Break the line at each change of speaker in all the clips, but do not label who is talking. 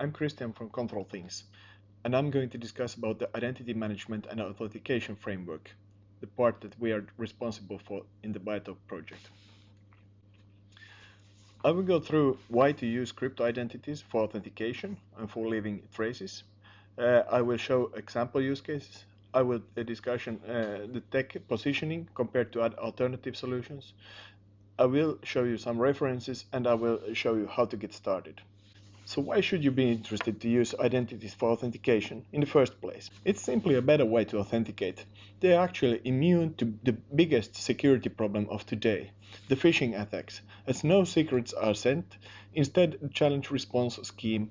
I'm Christian from Control Things, and I'm going to discuss about the Identity Management and Authentication framework, the part that we are responsible for in the bIoTope project. I will go through why to use crypto identities for authentication and for leaving traces. I will show example use cases. I will discuss the tech positioning compared to alternative solutions. I will show you some references and I will show you how to get started. So why should you be interested to use identities for authentication in the first place? It's simply a better way to authenticate. They are actually immune to the biggest security problem of today, the phishing attacks, as no secrets are sent. Instead, the challenge response scheme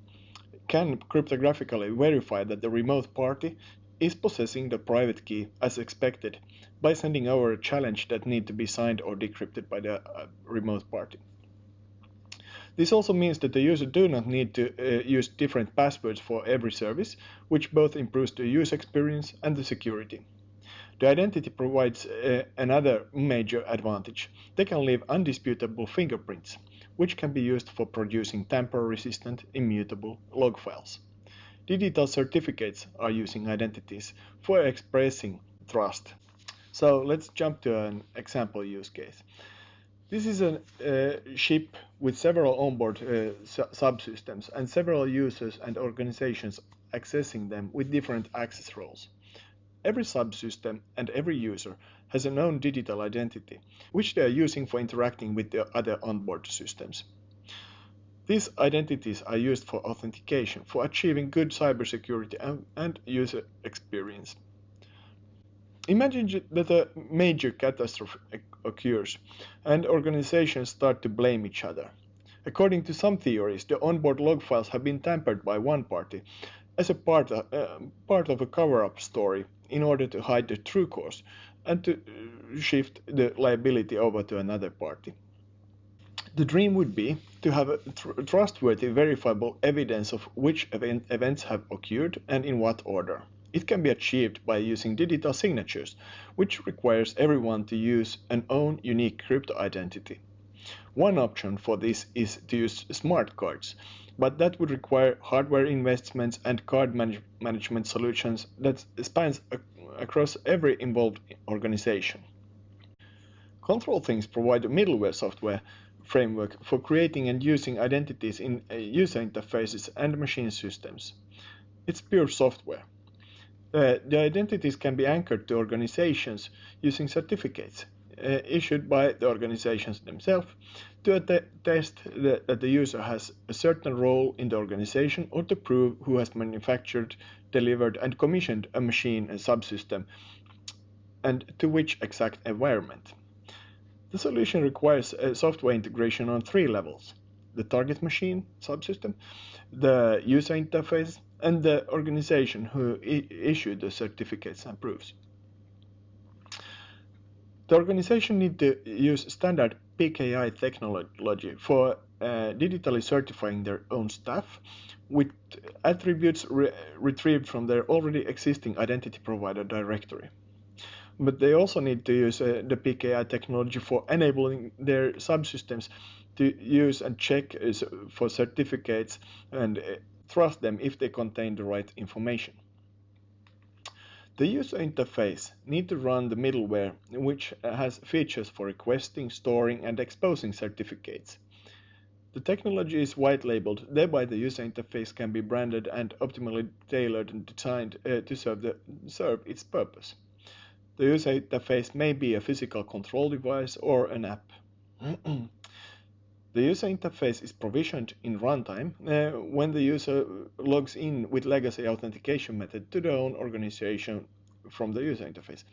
can cryptographically verify that the remote party is possessing the private key as expected by sending over a challenge that needs to be signed or decrypted by the remote party. This also means that the user do not need to use different passwords for every service, which both improves the user experience and the security. The identity provides another major advantage. They can leave undisputable fingerprints, which can be used for producing tamper-resistant, immutable log files. Digital certificates are using identities for expressing trust. So let's jump to an example use case. This is a ship with several onboard subsystems and several users and organizations accessing them with different access roles. Every subsystem and every user has a known digital identity, which they are using for interacting with the other onboard systems. These identities are used for authentication, for achieving good cybersecurity and user experience. Imagine that a major catastrophe occurs and organizations start to blame each other. According to some theories, the onboard log files have been tampered by one party as a part of a cover-up story in order to hide the true cause and to shift the liability over to another party. The dream would be to have a trustworthy, verifiable evidence of which events have occurred and in what order. It can be achieved by using digital signatures, which requires everyone to use an own unique crypto identity. One option for this is to use smart cards, but that would require hardware investments and card management solutions that spans across every involved organization. Control Things provide a middleware software framework for creating and using identities in user interfaces and machine systems. It's pure software. The identities can be anchored to organizations using certificates issued by the organizations themselves to attest that the user has a certain role in the organization or to prove who has manufactured, delivered, and commissioned a machine and subsystem and to which exact environment. The solution requires a software integration on 3 levels: the target machine subsystem, the user interface, and the organization who issued the certificates and proofs. The organization needs to use standard PKI technology for digitally certifying their own staff with attributes retrieved from their already existing identity provider directory. But they also need to use the PKI technology for enabling their subsystems to use and check for certificates and trust them if they contain the right information. The user interface needs to run the middleware, which has features for requesting, storing, and exposing certificates. The technology is white-labeled, thereby the user interface can be branded and optimally tailored and designed to serve its purpose. The user interface may be a physical control device or an app. The user interface is provisioned in runtime when the user logs in with legacy authentication method to their own organization from the user interface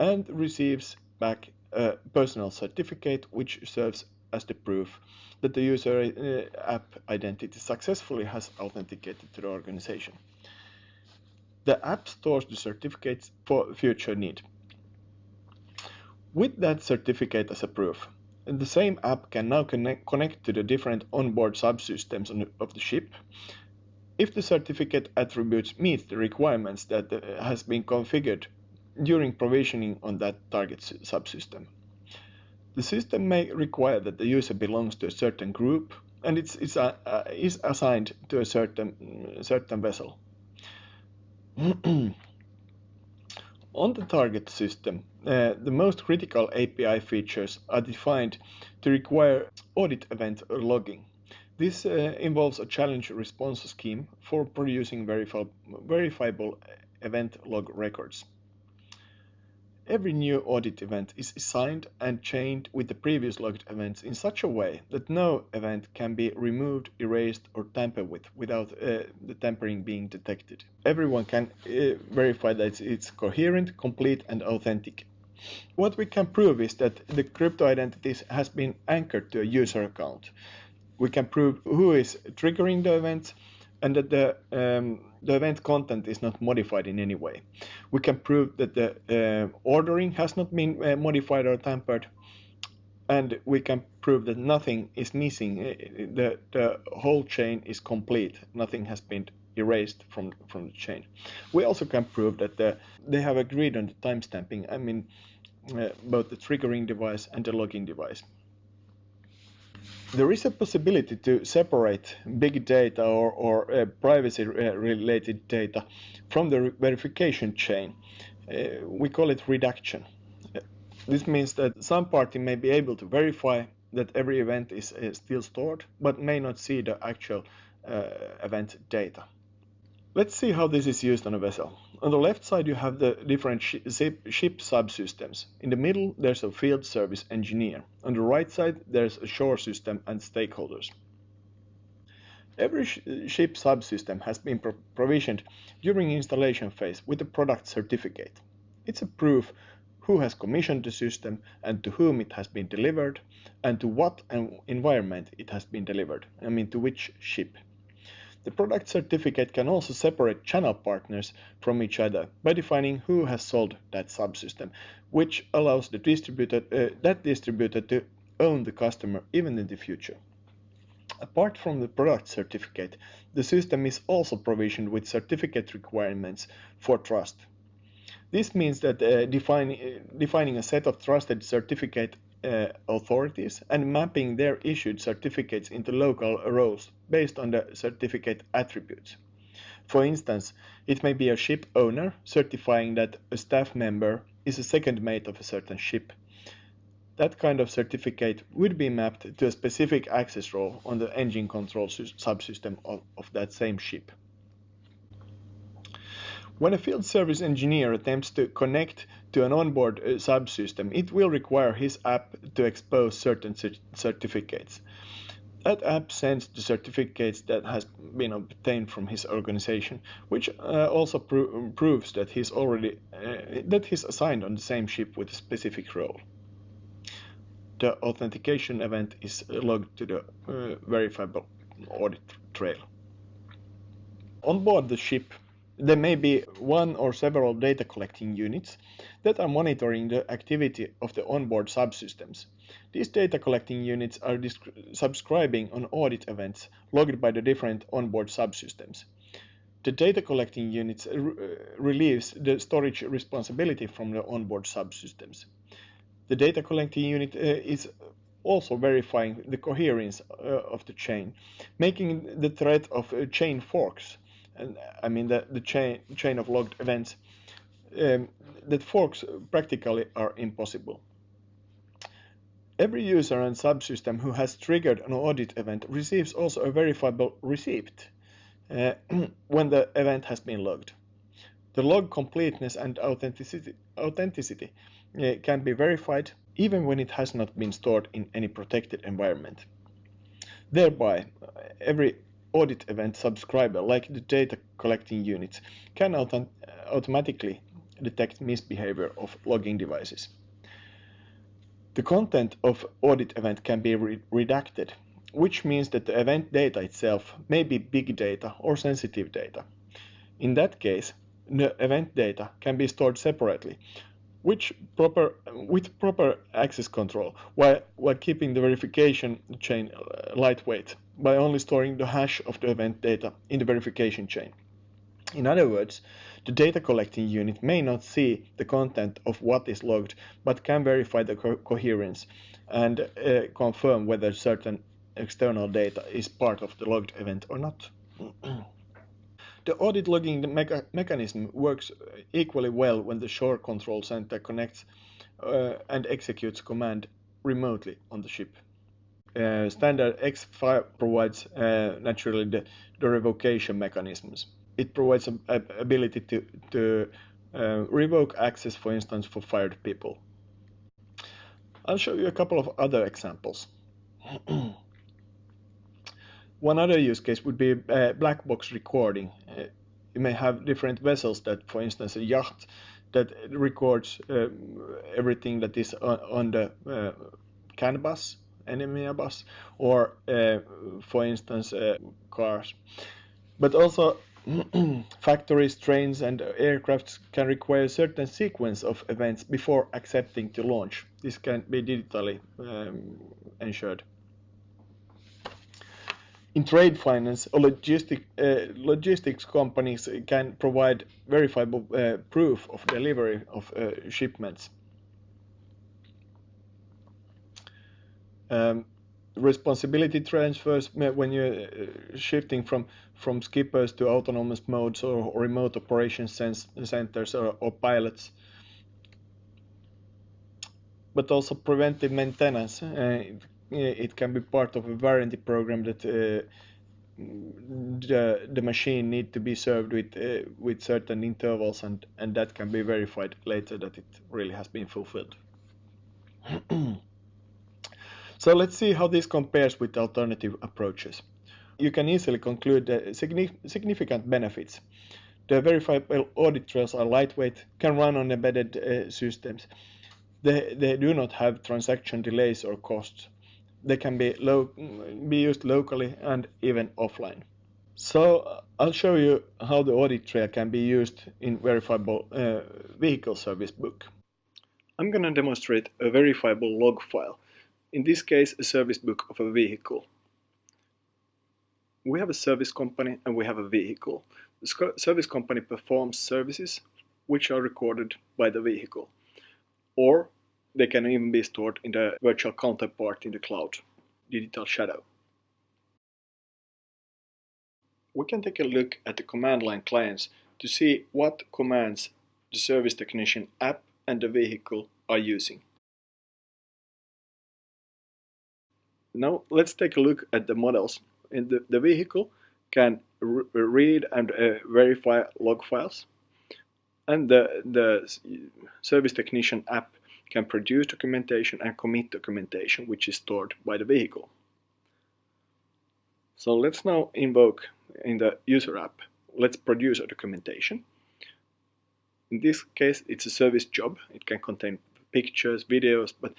and receives back a personal certificate which serves as the proof that the user app identity successfully has authenticated to the organization. The app stores the certificates for future need. With that certificate as a proof, the same app can now connect to the different onboard subsystems of the ship if the certificate attributes meet the requirements that has been configured during provisioning on that target subsystem. The system may require that the user belongs to a certain group and is assigned to a certain vessel. On the target system, the most critical API features are defined to require audit event logging. This involves a challenge response scheme for producing verifiable event log records. Every new audit event is assigned and chained with the previous logged events in such a way that no event can be removed, erased, or tampered with without the tampering being detected. Everyone can verify that it's coherent, complete, and authentic. What we can prove is that the crypto identities has been anchored to a user account. We can prove who is triggering the events and that the event content is not modified in any way. We can prove that the ordering has not been modified or tampered, and we can prove that nothing is missing. The whole chain is complete. Nothing has been erased from the chain. We also can prove that they have agreed on the timestamping. I mean, both the triggering device and the logging device. There is a possibility to separate big data or privacy-related data from the verification chain. We call it reduction. This means that some party may be able to verify that every event is still stored, but may not see the actual event data. Let's see how this is used on a vessel. On the left side, you have the different ship subsystems. In the middle, there's a field service engineer. On the right side, there's a shore system and stakeholders. Every ship subsystem has been provisioned during installation phase with a product certificate. It's a proof who has commissioned the system and to whom it has been delivered and to what environment it has been delivered, I mean to which ship. The product certificate can also separate channel partners from each other by defining who has sold that subsystem, which allows the distributor to own the customer even in the future. Apart from the product certificate, the system is also provisioned with certificate requirements for trust. This means that defining a set of trusted certificate authorities and mapping their issued certificates into local roles based on the certificate attributes. For instance, it may be a ship owner certifying that a staff member is a second mate of a certain ship. That kind of certificate would be mapped to a specific access role on the engine control subsystem of that same ship. When a field service engineer attempts to connect to an onboard subsystem, it will require his app to expose certain certificates. That app sends the certificates that has been obtained from his organization, which also proves that he's assigned on the same ship with a specific role. The authentication event is logged to the verifiable audit trail. On board the ship, there may be one or several data collecting units that are monitoring the activity of the onboard subsystems. These data collecting units are subscribing on audit events logged by the different onboard subsystems. The data collecting units relieves the storage responsibility from the onboard subsystems. The data collecting unit is also verifying the coherence of the chain, making the threat of chain forks, and I mean the chain of logged events, that forks practically are impossible. Every user and subsystem who has triggered an audit event receives also a verifiable receipt when the event has been logged. The log completeness and authenticity can be verified even when it has not been stored in any protected environment. Thereby, every audit event subscriber, like the data collecting units, can automatically detect misbehavior of logging devices. The content of audit event can be redacted, which means that the event data itself may be big data or sensitive data. In that case, the event data can be stored separately, with proper access control, while keeping the verification chain lightweight by only storing the hash of the event data in the verification chain. In other words, the data collecting unit may not see the content of what is logged, but can verify the coherence and confirm whether certain external data is part of the logged event or not. The audit logging mechanism works equally well when the shore control center connects and executes command remotely on the ship. Standard X5 provides naturally the revocation mechanisms. It provides an ability to revoke access, for instance, for fired people. I'll show you a couple of other examples. One other use case would be black box recording. You may have different vessels that, for instance, a yacht that records everything that is on the CAN bus, enemy bus, or for instance, cars. But also factories, trains, and aircrafts can require a certain sequence of events before accepting to launch. This can be digitally ensured. In trade finance, or logistics companies can provide verifiable proof of delivery of shipments. Responsibility transfers when you're shifting from skippers to autonomous modes or remote operation centers or pilots. But also preventive maintenance. It can be part of a warranty program that the machine need to be served with certain intervals, and that can be verified later that it really has been fulfilled. So let's see how this compares with alternative approaches. You can easily conclude the significant benefits. The verifiable audit trails are lightweight, can run on embedded systems. They do not have transaction delays or costs. They can be used locally and even offline. So I'll show you how the audit trail can be used in verifiable vehicle service book. I'm going to demonstrate a verifiable log file. In this case, a service book of a vehicle. We have a service company and we have a vehicle. The service company performs services which are recorded by the vehicle, or they can even be stored in the virtual counterpart in the cloud, digital shadow. We can take a look at the command line clients to see what commands the service technician app and the vehicle are using. Now let's take a look at the models. In the vehicle can read and verify log files, and the service technician app can produce documentation and commit documentation which is stored by the vehicle. So let's now invoke in the user app, let's produce a documentation. In this case it's a service job. It can contain pictures, videos, but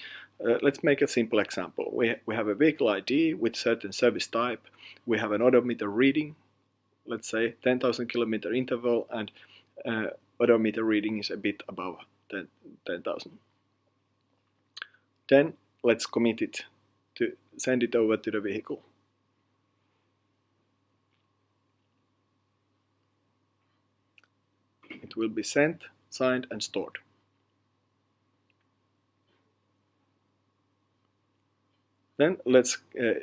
let's make a simple example. We have a vehicle ID with certain service type. We have an odometer reading, let's say 10,000 kilometer interval, and odometer reading is a bit above 10,000. Then let's commit it to send it over to the vehicle. It will be sent, signed, and stored. Then let's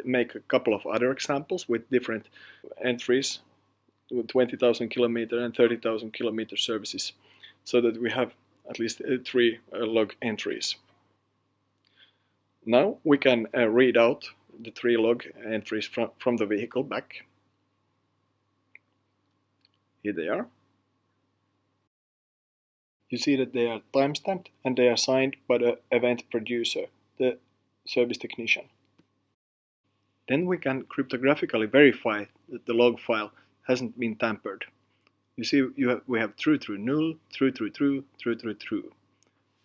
make a couple of other examples with different entries, with 20,000 kilometer and 30,000 kilometer services, so that we have at least 3 log entries. Now we can read out the 3 log entries from the vehicle back. Here they are. You see that they are timestamped and they are signed by the event producer, the service technician. Then we can cryptographically verify that the log file hasn't been tampered. You see we have true, true, null, true, true, true, true, true, true.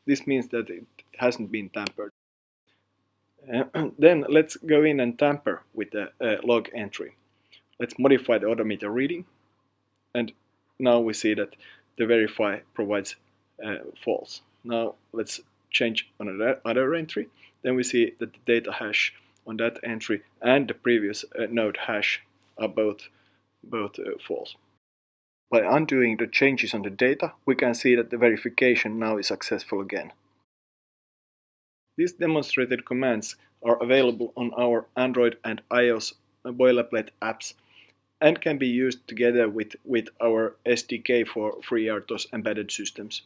This means that it hasn't been tampered. Then let's go in and tamper with the log entry. Let's modify the odometer reading, and now we see that the verify provides false. Now let's change another entry. Then we see that the data hash on that entry and the previous node hash are both false. By undoing the changes on the data, we can see that the verification now is successful again. These demonstrated commands are available on our Android and iOS boilerplate apps and can be used together with our SDK for FreeRTOS embedded systems.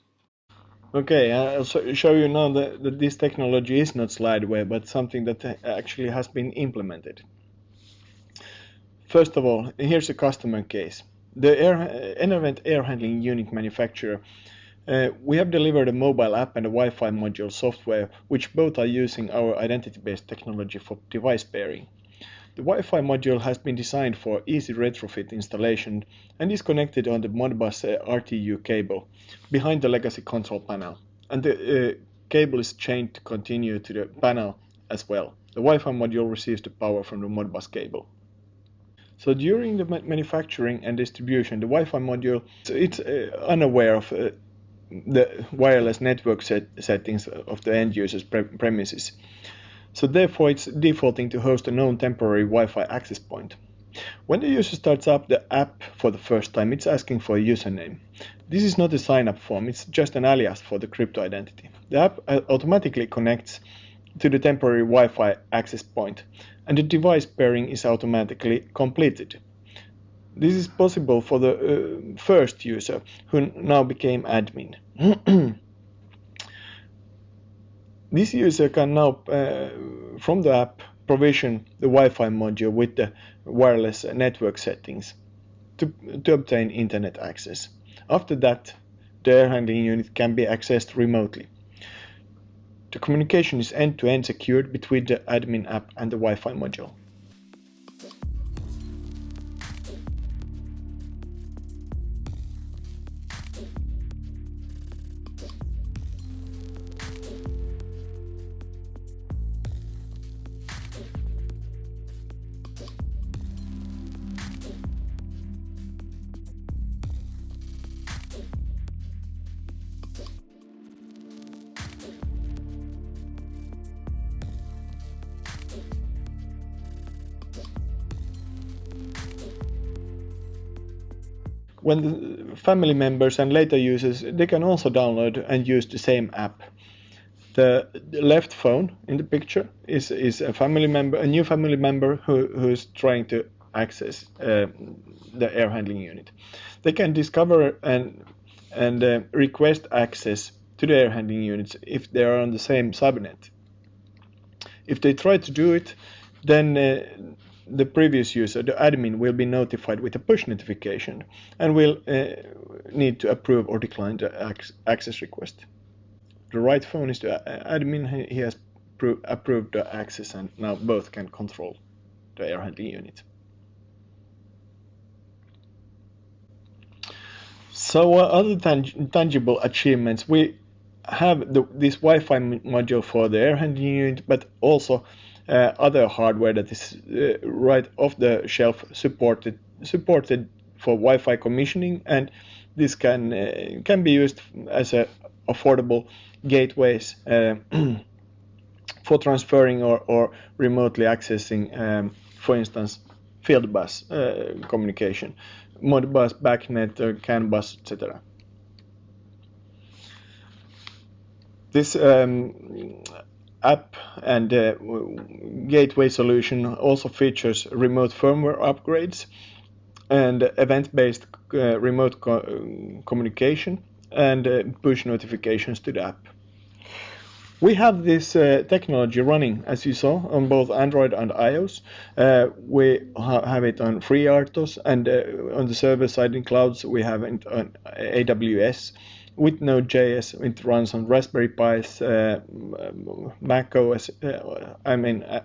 Okay, I'll show you now that this technology is not slideware, but something that actually has been implemented. First of all, here's a customer case. The Enervent air handling unit manufacturer. We have delivered a mobile app and a Wi-Fi module software, which both are using our identity-based technology for device pairing. The Wi-Fi module has been designed for easy retrofit installation and is connected on the Modbus RTU cable behind the legacy control panel. And the cable is chained to continue to the panel as well. The Wi-Fi module receives the power from the Modbus cable. So during the manufacturing and distribution, the Wi-Fi module it's unaware of the wireless network settings of the end user's premises. So therefore it's defaulting to host a known temporary Wi-Fi access point. When the user starts up the app for the first time, it's asking for a username. This is not a sign-up form, it's just an alias for the crypto identity. The app automatically connects to the temporary Wi-Fi access point, and the device pairing is automatically completed. This is possible for the first user, who now became admin. This user can now, from the app, provision the Wi-Fi module with the wireless network settings to obtain internet access. After that, the air handling unit can be accessed remotely. The communication is end-to-end secured between the admin app and the Wi-Fi module. When the family members and later users, they can also download and use the same app. The left phone in the picture is a family member, a new family member who is trying to access the air handling unit. They can discover and request access to the air handling units if they are on the same subnet. If they try to do it, then the previous user, the admin, will be notified with a push notification and will need to approve or decline the access request. The right phone is the admin. He has approved the access, and now both can control the air handling unit. So other tangible achievements, we have this Wi-Fi module for the air handling unit, but also other hardware that is right off the shelf supported for Wi-Fi commissioning, and this can be used as a affordable gateways for transferring or remotely accessing, for instance, field bus communication, Modbus, BACnet, CAN bus, etc. This app and gateway solution also features remote firmware upgrades and event-based remote communication and push notifications to the app. We have this technology running, as you saw, on both Android and iOS. We have it on FreeRTOS, and on the server side in clouds we have it on AWS. With Node.js, it runs on Raspberry Pis, Mac OS,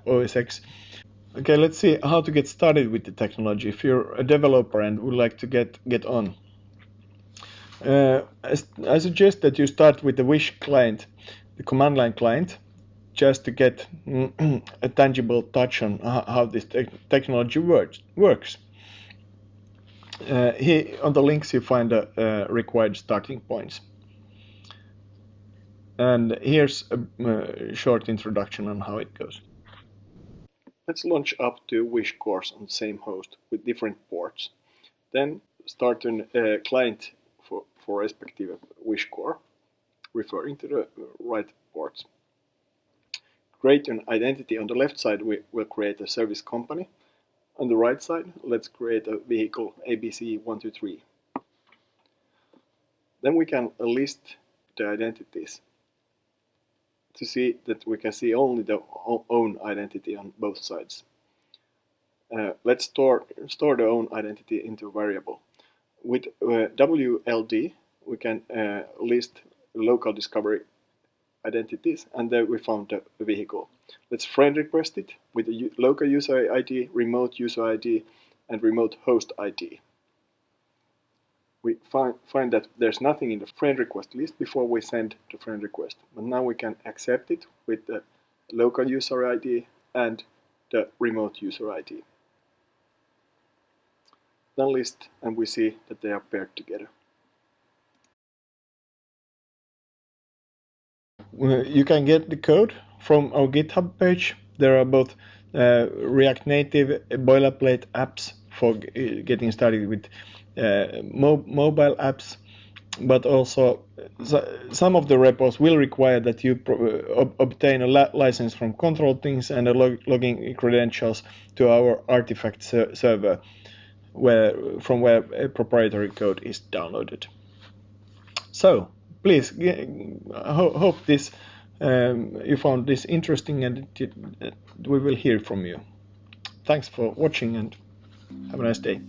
OS X. Okay, let's see how to get started with the technology if you're a developer and would like to get on. I suggest that you start with the Wish client, the command line client, just to get a tangible touch on how this technology works. Here on the links you find the required starting points. And here's a short introduction on how it goes. Let's launch up to Wish cores on the same host with different ports. Then start a client for respective Wish core, referring to the right ports. create an identity. On the left side, we will create a service company. On the right side, let's create a vehicle ABC123. Then we can list the identities to see that we can see only the own identity on both sides. Let's store the own identity into a variable. With WLD, we can list local discovery identities, and there we found the vehicle. Let's friend request it with a local user ID, remote user ID, and remote host ID. We find that there's nothing in the friend request list before we send the friend request. But now we can accept it with the local user ID and the remote user ID. Then list, and we see that they are paired together. You can get the code from our GitHub page. There are both React Native boilerplate apps for getting started with mobile apps, but also some of the repos will require that you obtain a license from Control Things and a login credentials to our artifact server, from where a proprietary code is downloaded. So please, hope this you found this interesting, and we will hear from you. Thanks for watching, and have a nice day.